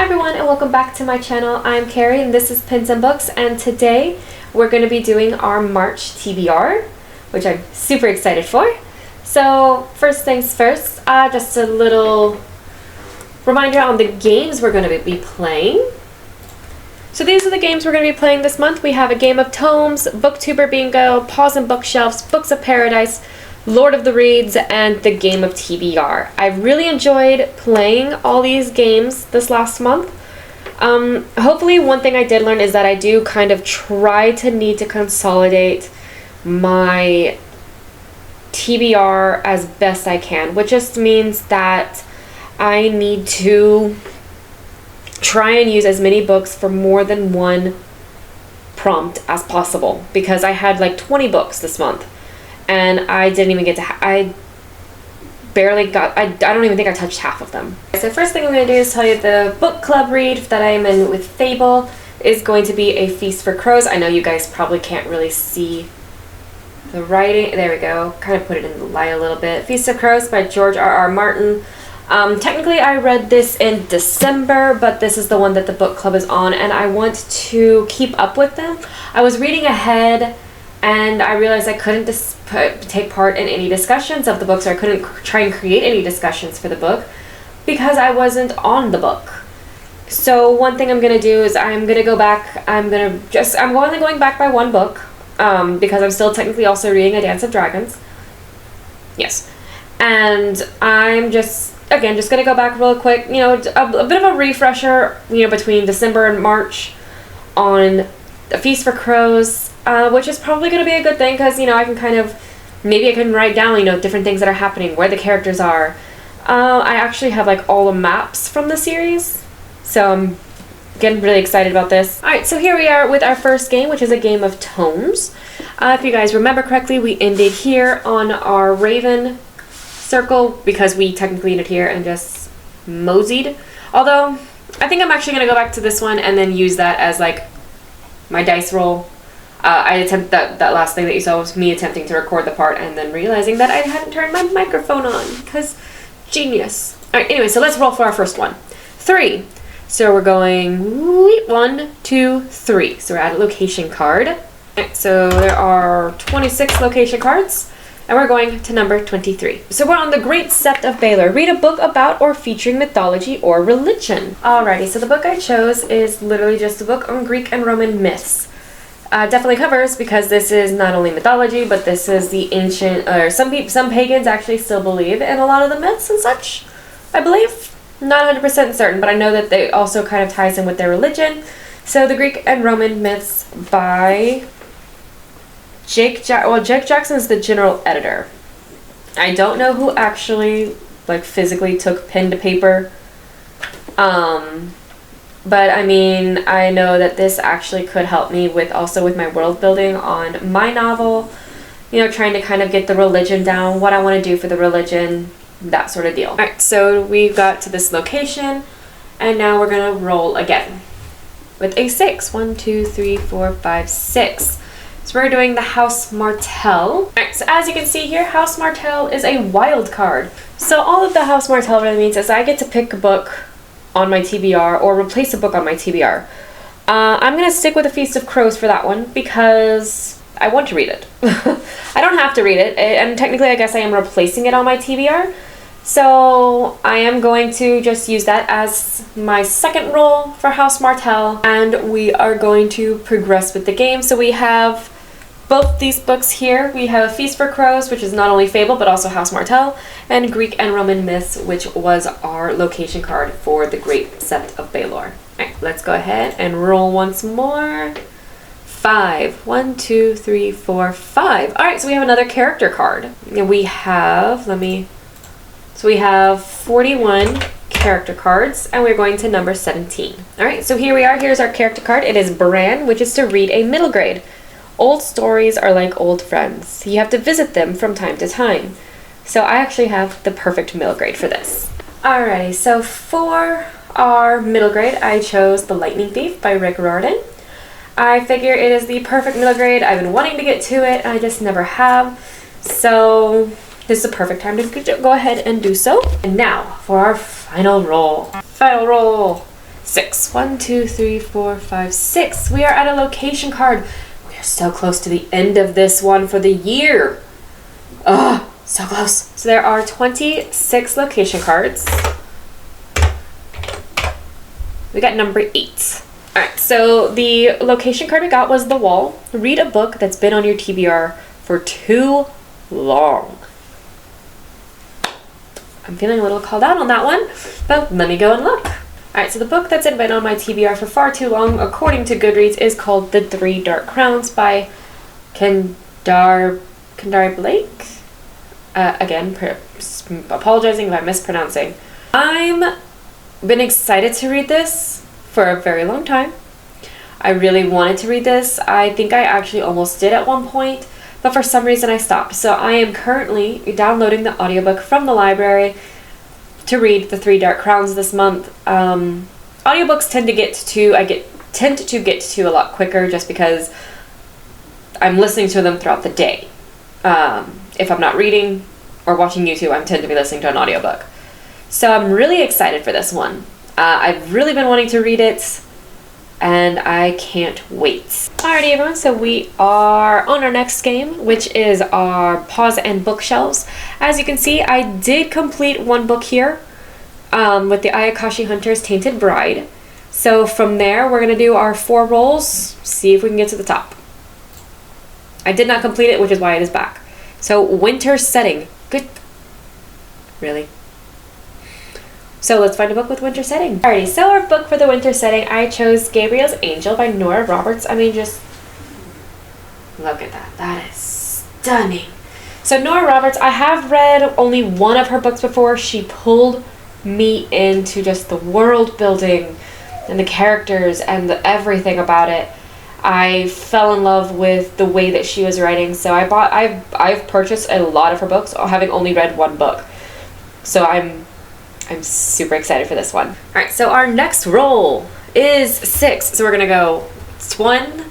everyone, and welcome back to my channel. I'm Carrie and this is Pins and Books, and today we're going to be doing our March TBR, which I'm super excited for. So first things first, just a little reminder on the games we're going to be playing. So these are the games we're going to be playing this month. We have a game of Tomes, Booktuber Bingo, Paws and Bookshelves, Books of Paradise, Lord of the Reads, and the game of TBR. I really enjoyed playing all these games this last month. Hopefully one thing I did learn is that I do kind of try to need to consolidate my TBR as best I can, which just means that I need to try and use as many books for more than one prompt as possible, because I had like 20 books this month and I didn't even get to I don't even think I touched half of them. So first thing I'm going to do is tell you the book club read that I am in with Fable is going to be A Feast for Crows. I know you guys probably can't really see the writing. There we go. Kind of put it in the light a little bit. Feast of Crows by George R.R. Martin. Technically I read this in December, but this is the one that the book club is on, and I want to keep up with them. I was reading ahead and I realized I couldn't take part in any discussions of the book, so I couldn't try and create any discussions for the book because I wasn't on the book. So one thing I'm going to do is I'm going to go back. I'm only going back by one book because I'm still technically also reading A Dance of Dragons. Yes. And I'm just going to go back real quick, you know, a bit of a refresher, you know, between December and March on A Feast for Crows, which is probably going to be a good thing because, you know, I can kind of, maybe I can write down, you know, different things that are happening, where the characters are. I actually have like all the maps from the series, so I'm getting really excited about this. Alright, so here we are with our first game, which is a game of Tomes. If you guys remember correctly, we ended here on our Raven circle because we technically ended here and just moseyed. Although, I think I'm actually going to go back to this one and then use that as like my dice roll. That last thing that you saw was me attempting to record the part and then realizing that I hadn't turned my microphone on, because genius. Alright, anyway, so let's roll for our first one. 3. So we're going 1, 2, 3. So we're at a location card. Alright, so there are 26 location cards, and we're going to number 23. So we're on the Great Sept of Baelor. Read a book about or featuring mythology or religion. Alrighty, so the book I chose is literally just a book on Greek and Roman myths. Definitely covers, because this is not only mythology, but this is the ancient, or some pagans actually still believe in a lot of the myths and such, I believe. Not 100% certain, but I know that they also kind of ties in with their religion. So the Greek and Roman myths by Jake Jackson is the general editor. I don't know who actually like physically took pen to paper. But I mean, I know that this actually could help me with my world building on my novel, you know, trying to kind of get the religion down, what I want to do for the religion, that sort of deal. Alright, so we got to this location, and now we're going to roll again with a 6. 1, 2, 3, 4, 5, 6. So we're doing the House Martell. Alright, so as you can see here, House Martell is a wild card. So all of the House Martell really means is I get to pick a book on my TBR or replace a book on my TBR. I'm going to stick with A Feast of Crows for that one because I want to read it. I don't have to read it, and technically I guess I am replacing it on my TBR. So I am going to just use that as my second roll for House Martell, and we are going to progress with the game. So we have both these books here. We have A Feast for Crows, which is not only Fable, but also House Martell, and Greek and Roman Myths, which was our location card for the Great Sept of Baelor. Alright, let's go ahead and roll once more. 5. 1, 2, 3, 4, 5. Alright, so we have another character card. And we have, we have 41 character cards, and we're going to number 17. Alright, so here we are. Here's our character card. It is Bran, which is to read a middle grade. Old stories are like old friends. You have to visit them from time to time. So I actually have the perfect middle grade for this. Alrighty, so for our middle grade, I chose The Lightning Thief by Rick Riordan. I figure it is the perfect middle grade. I've been wanting to get to it, I just never have. So this is a perfect time to go ahead and do so. And now for our final roll. Final roll. 6. 1, 2, 3, 4, 5, 6. We are at a location card. We are so close to the end of this one for the year. Oh, so close. So there are 26 location cards. We got number 8. Alright, so the location card we got was The Wall. Read a book that's been on your TBR for too long. I'm feeling a little called out on that one, but let me go and look. Alright, so the book that's been on my TBR for far too long, according to Goodreads, is called The Three Dark Crowns by Kendare Blake. Again, apologizing if I'm mispronouncing. I'm been excited to read this for a very long time. I really wanted to read this. I think I actually almost did at one point, but for some reason I stopped. So I am currently downloading the audiobook from the library to read The Three Dark Crowns this month. Audiobooks tend to get to a lot quicker just because I'm listening to them throughout the day. If I'm not reading or watching YouTube, I tend to be listening to an audiobook. So I'm really excited for this one. I've really been wanting to read it, and I can't wait. Alrighty everyone, so we are on our next game, which is our pause and bookshelves. As you can see, I did complete one book here with the Ayakashi Hunter's Tainted Bride. So from there, we're going to do our 4 rolls, see if we can get to the top. I did not complete it, which is why it is back. So winter setting. Good. Really? So let's find a book with winter setting. Alrighty, so our book for the winter setting, I chose Gabriel's Angel by Nora Roberts. I mean, just look at that. That is stunning. So Nora Roberts, I have read only one of her books before. She pulled me into just the world building and the characters and everything about it. I fell in love with the way that she was writing. So I've purchased a lot of her books, having only read one book. So I'm super excited for this one. All right, so our next roll is 6. So we're gonna go, it's 1.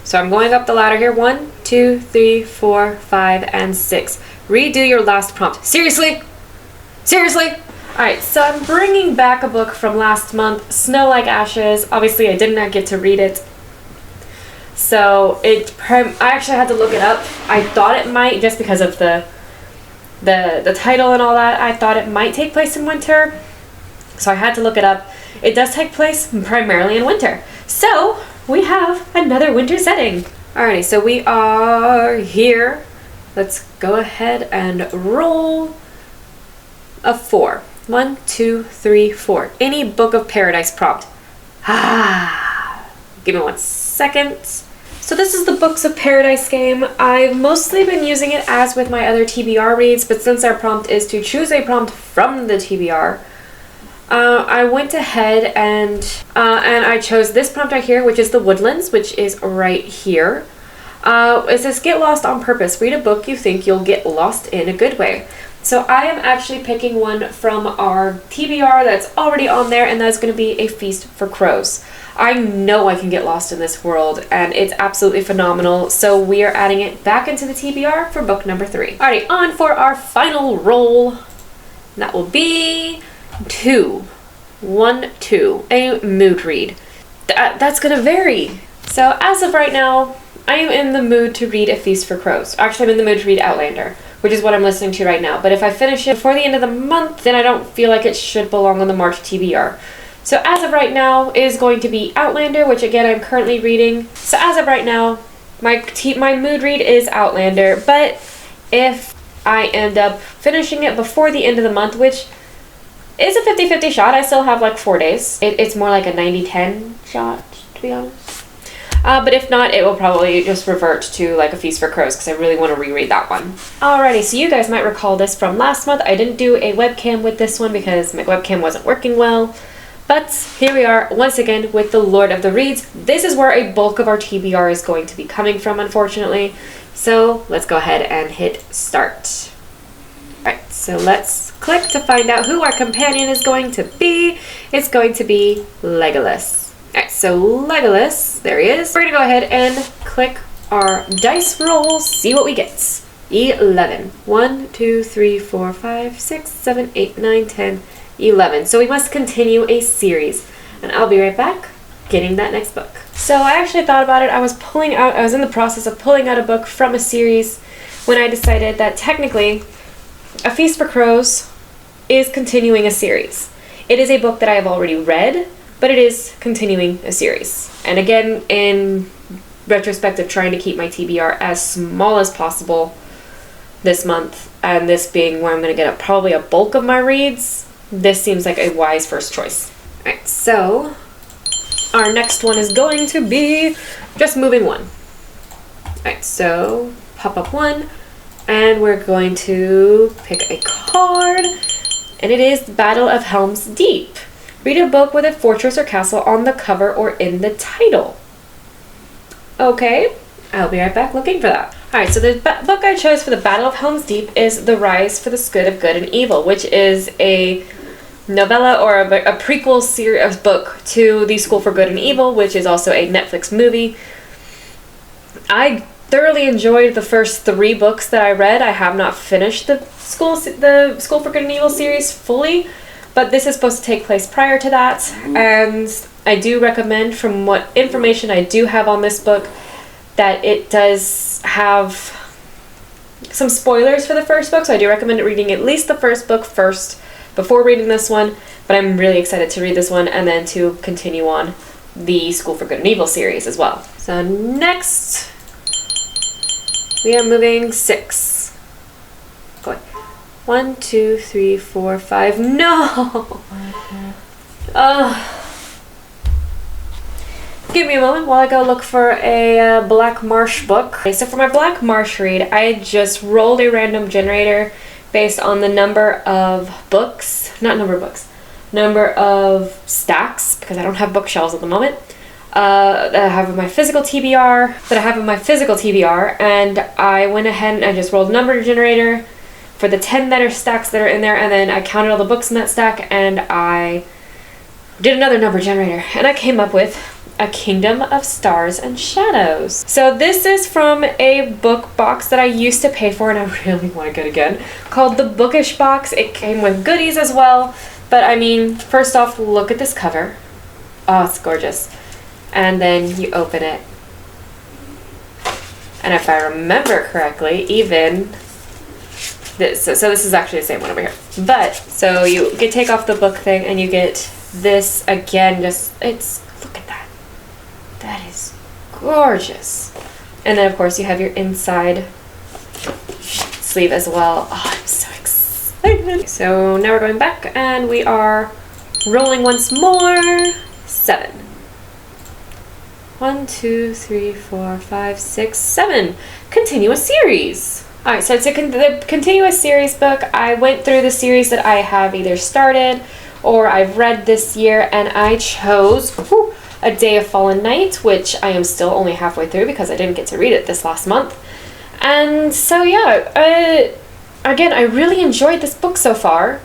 So I'm going up the ladder here. 1, 2, 3, 4, 5, and 6. Redo your last prompt. Seriously? Seriously? All right, so I'm bringing back a book from last month, Snow Like Ashes. Obviously, I did not get to read it. So I actually had to look it up. I thought it might, just because of the title and all that, I thought it might take place in winter, so I had to look it up. It does take place primarily in winter, so we have another winter setting. Alrighty, so we are here. Let's go ahead and roll a 4. 1, 2, 3, 4. Any Book of Paradise prompt. Give me 1 second. So this is the Books of Paradise game. I've mostly been using it as with my other TBR reads, but since our prompt is to choose a prompt from the TBR, I went ahead and I chose this prompt right here, which is The Woodlands, which is right here. It says, get lost on purpose. Read a book you think you'll get lost in a good way. So I am actually picking one from our TBR that's already on there, and that's going to be A Feast for Crows. I know I can get lost in this world, and it's absolutely phenomenal, so we are adding it back into the TBR for book number 3. Alrighty, on for our final roll. That will be 2. 1, 2. A mood read. That's going to vary. So as of right now, I am in the mood to read A Feast for Crows. Actually, I'm in the mood to read Outlander, which is what I'm listening to right now. But if I finish it before the end of the month, then I don't feel like it should belong on the March TBR. So as of right now is going to be Outlander, which again I'm currently reading. So as of right now, my mood read is Outlander, but if I end up finishing it before the end of the month, which is a 50-50 shot, I still have like 4 days. It's more like a 90-10 shot, to be honest. But if not, it will probably just revert to like A Feast for Crows, because I really want to reread that one. Alrighty, so you guys might recall this from last month. I didn't do a webcam with this one because my webcam wasn't working well. But here we are once again with the Lord of the Reads. This is where a bulk of our TBR is going to be coming from, unfortunately. So let's go ahead and hit start. Alright, so let's click to find out who our companion is going to be. It's going to be Legolas. Alright, so Legolas, there he is. We're going to go ahead and click our dice roll, see what we get. 11. 1, 2, 3, 4, 5, 6, 7, 8, 9, 10, 11. So we must continue a series. and I'll be right back getting that next book. So I actually thought about it. I was in the process of pulling out a book from a series when I decided that technically A Feast for Crows is continuing a series. It is a book that I have already read, but it is continuing a series. And again, in retrospective, trying to keep my TBR as small as possible this month, and this being where I'm going to get probably a bulk of my reads, this seems like a wise first choice. Alright, so our next one is going to be Just Moving One. Alright, so pop up one, and we're going to pick a card, and it is Battle of Helm's Deep. Read a book with a fortress or castle on the cover or in the title. Okay, I'll be right back looking for that. Alright, so the book I chose for the Battle of Helm's Deep is The Rise for the Good of Good and Evil, which is a novella or a prequel series book to The School for Good and Evil, which is also a Netflix movie. I thoroughly enjoyed the first 3 books that I read. I have not finished the School for Good and Evil series fully, but this is supposed to take place prior to that, and I do recommend, from what information I do have on this book, that it does have some spoilers for the first book, so I do recommend reading at least the first book first before reading this one, but I'm really excited to read this one and then to continue on the School for Good and Evil series as well. So next, we are moving 6. Going 1, 2, 3, 4, 5. No! Give me a moment while I go look for a Black Marsh book. Okay, so for my Black Marsh read, I just rolled a random generator based on the number of books, number of stacks, because I don't have bookshelves at the moment, that I have in my physical TBR, and I went ahead and I just rolled a number generator for the 10 that are stacks that are in there, and then I counted all the books in that stack, and I did another number generator, and I came up with A Kingdom of Stars and Shadows. So this is from a book box that I used to pay for, and I really want to get again, called the Bookish Box. It came with goodies as well, but I mean, first off, look at this cover. Oh, it's gorgeous. And then you open it, and if I remember correctly, even this, so this is actually the same one over here, but so you can take off the book thing and you get this again. Just, it's, look at that, that is gorgeous. And then of course you have your inside sleeve as well. Oh, I'm so excited. So now we're going back and we are rolling once more. 7. 1, 2, 3, 4, 5, 6, 7. Continuous series. Alright, so it's the continuous series book. I went through the series that I have either started or I've read this year, and I chose A Day of Fallen Night, which I am still only halfway through because I didn't get to read it this last month. And so yeah, again, I really enjoyed this book so far,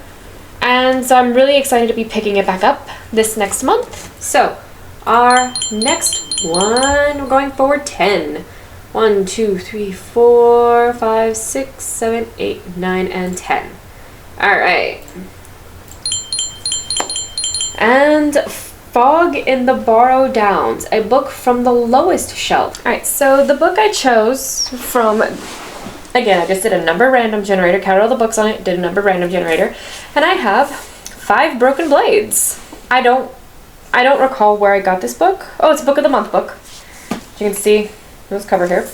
and so I'm really excited to be picking it back up this next month. So our next one, we're going forward 10. 1, 2, 3, 4, 5, 6, 7, 8, 9, and 10. Alright. And Fog in the Barrow Downs, a book from the lowest shelf. Alright, so the book I chose from, again, I just did a number random generator, counted all the books on it, did a number random generator, and I have 5 Broken Blades. I don't recall where I got this book. Oh, it's a Book of the Month book. As you can see, this cover here.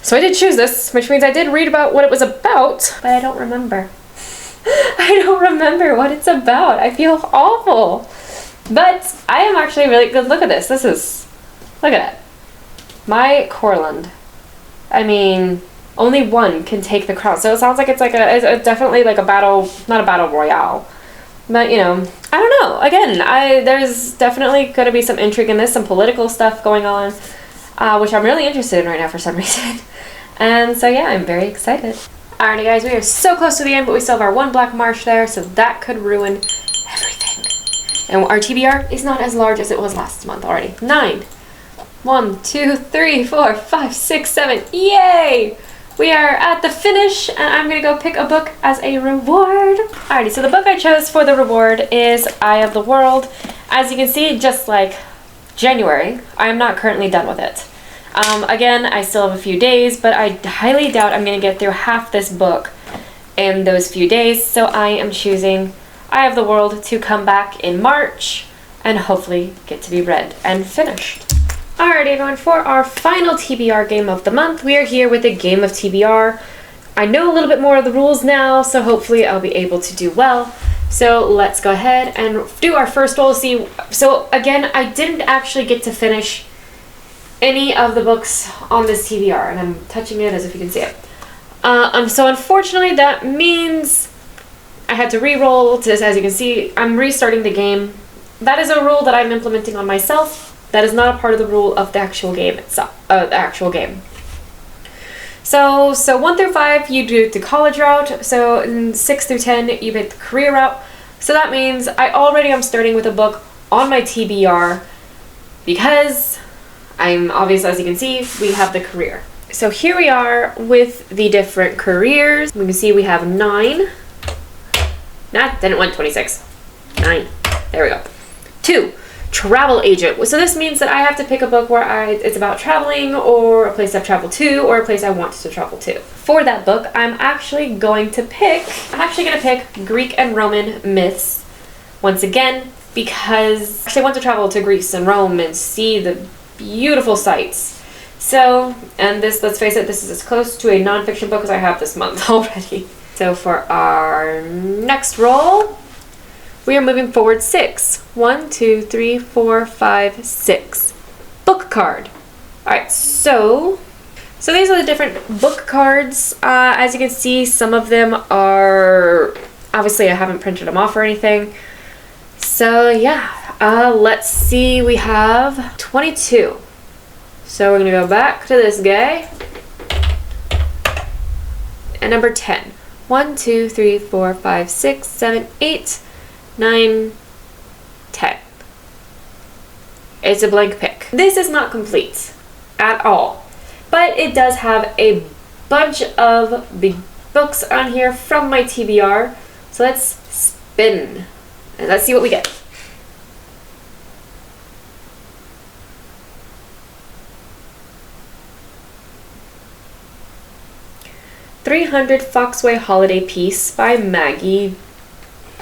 So I did choose this, which means I did read about what it was about, but I don't remember. I don't remember what it's about. I feel awful. But I am actually really good. Look at this. Look at it. My Corland. I mean, only one can take the crown. So it sounds like it's like it's definitely like a battle, not a battle royale. But, you know, I don't know. Again, there's definitely going to be some intrigue in this, some political stuff going on, which I'm really interested in right now for some reason. And so, yeah, I'm very excited. Alrighty, guys, we are so close to the end, but we still have our 1 Black Marsh there, so that could ruin everything. And our TBR is not as large as it was last month already. 9. 1, 2, 3, 4, 5, 6, 7. Yay! We are at the finish, and I'm going to go pick a book as a reward. Alrighty, so the book I chose for the reward is Eye of the World, As you can see, just like January, I am not currently done with it. Again, I still have a few days, but I highly doubt I'm going to get through half this book in those few days, so I am choosing Eye of the World to come back in March and hopefully get to be read and finished. Alright everyone, for our final TBR game of the month, we are here with a game of TBR. I know a little bit more of the rules now, so hopefully I'll be able to do well. So let's go ahead and do our first roll. See, so again, I didn't actually get to finish any of the books on this TBR, and I'm touching it as if you can see it. So unfortunately, that means I had to re-roll. As you can see, I'm restarting the game. That is a rule that I'm implementing on myself. That is not a part of the rule of the actual game itself. So 1 through 5, you do the college route. So in 6 through 10, you make the career route. So that means I already am starting with a book on my TBR because I'm obvious, as you can see, we have the career. So here we are with the different careers. We can see we have 9. Nah, then it went 26. 9. There we go. 2. Travel agent. So this means that I have to pick a book where it's about traveling, or a place I've traveled to, or a place I want to travel to. For that book, I'm actually going to pick Greek and Roman myths once again, because I want to travel to Greece and Rome and see the beautiful sights. So, and this, let's face it, this is as close to a nonfiction book as I have this month already. So for our next roll, we are moving forward 6. 1, 2, 3, 4, 5, 6. Book card. Alright, so these are the different book cards. As you can see, some of them are, obviously I haven't printed them off or anything. So yeah, let's see, we have 22. So we're going to go back to this guy. And number 10. 1, 2, 3, 4, 5, 6, 7, 8, 9, 10. It's a blank pick. This is not complete at all, but it does have a bunch of the books on here from my TBR. So let's spin and let's see what we get. "300 Foxway Holiday Piece" by Maggie.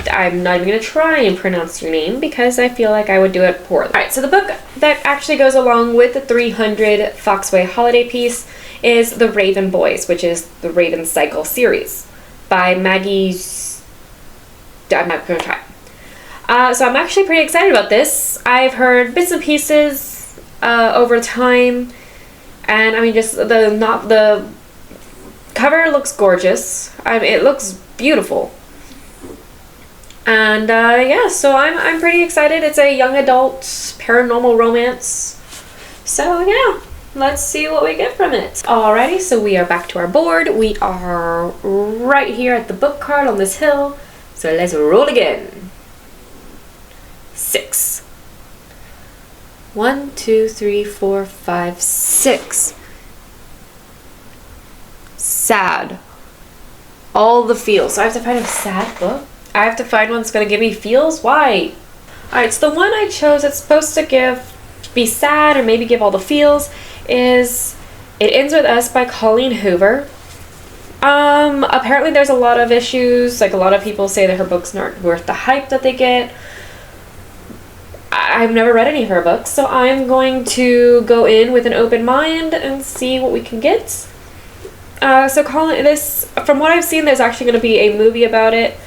I'm not even going to try and pronounce your name because I feel like I would do it poorly. Alright, so the book that actually goes along with the 300 Foxway Holiday Piece is The Raven Boys, which is the Raven Cycle series by Maggie. I'm not going to try. So I'm actually pretty excited about this. I've heard bits and pieces over time, and I mean, just the cover looks gorgeous. It looks beautiful. And yeah, so I'm pretty excited. It's a young adult paranormal romance. So yeah, let's see what we get from it. Alrighty, so we are back to our board. We are right here at the book card on this hill. So let's roll again. 6. 1, 2, 3, 4, 5, 6. Sad. All the feels. So I have to find a sad book. I have to find one that's going to give me feels? Why? Alright, so the one I chose that's supposed to be sad or maybe give all the feels is It Ends With Us by Colleen Hoover. Apparently there's a lot of issues. Like, a lot of people say that her books aren't worth the hype that they get. I've never read any of her books, so I'm going to go in with an open mind and see what we can get. So Colleen, from what I've seen, there's actually going to be a movie about it.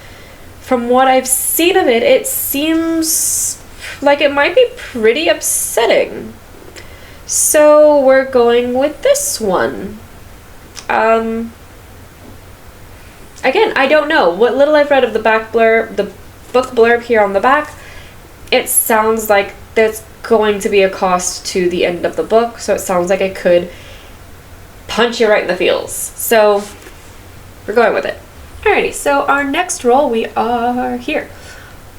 From what I've seen of it, it seems like it might be pretty upsetting. So we're going with this one. Again, I don't know. What little I've read of the book blurb here on the back, it sounds like there's going to be a cost to the end of the book, so it sounds like it could punch you right in the feels. So we're going with it. Alrighty, so our next roll, we are here.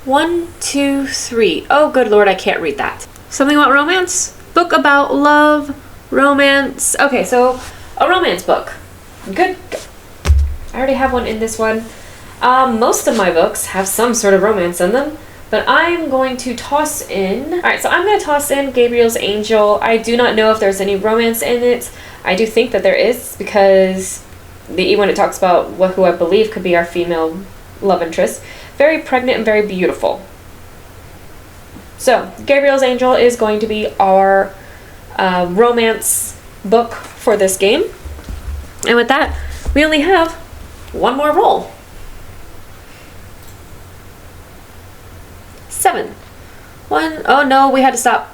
1, 2, 3. Oh, good lord, I can't read that. Something about romance? Book about love, romance. Okay, so a romance book. Good. I already have one in this one. Most of my books have some sort of romance in them, But I'm going to toss in, alright, so I'm going to toss in Gabriel's Angel. I do not know if there's any romance in it. I do think that there is, because when it talks about who I believe could be our female love interest, very pregnant and very beautiful. So, Gabriel's Angel is going to be our romance book for this game. And with that, we only have one more roll. 7. Oh no, we had to stop.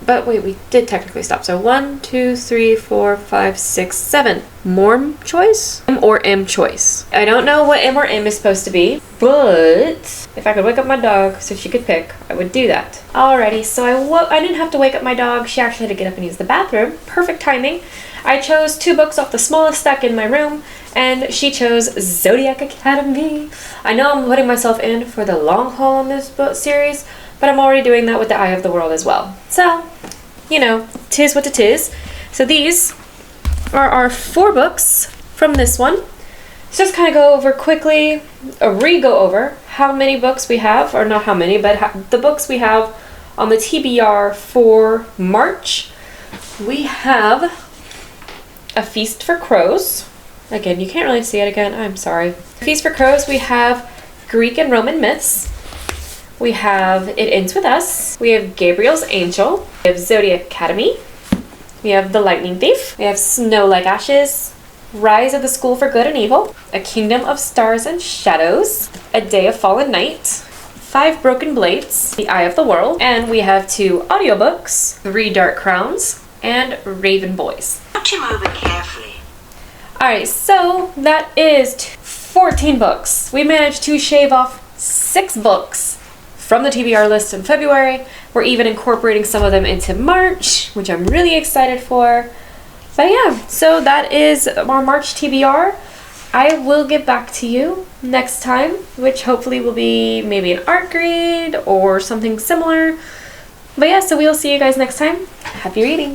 But wait, we did technically stop. So 1, 2, 3, 4, 5, 6, 7. Morm choice? M or M choice. I don't know what M or M is supposed to be, but if I could wake up my dog so she could pick, I would do that. Alrighty, so I didn't have to wake up my dog. She actually had to get up and use the bathroom. Perfect timing. I chose 2 books off the smallest stack in my room, and she chose Zodiac Academy. I know I'm putting myself in for the long haul on this book series, but I'm already doing that with the Eye of the World as well. So, you know, 'tis what it is. So these are our 4 books from this one. Let's just kind of go over quickly, go over how many books we have, or not how many, but the books we have on the TBR for March. We have A Feast for Crows. Again, you can't really see it again, I'm sorry. Feast for Crows, we have Greek and Roman Myths. We have It Ends With Us. We have Gabriel's Angel. We have Zodiac Academy. We have The Lightning Thief. We have Snow Like Ashes. Rise of the School for Good and Evil. A Kingdom of Stars and Shadows. A Day of Fallen Night. 5 Broken Blades. The Eye of the World. And we have 2 audiobooks. 3 Dark Crowns. And Raven Boys. Watch him over carefully. Alright, so that is 14 books. We managed to shave off 6 books from the TBR list in February. We're even incorporating some of them into March, which I'm really excited for. But yeah, so that is our March TBR. I will get back to you next time, which hopefully will be maybe an art grade or something similar. But yeah, so we'll see you guys next time. Happy reading!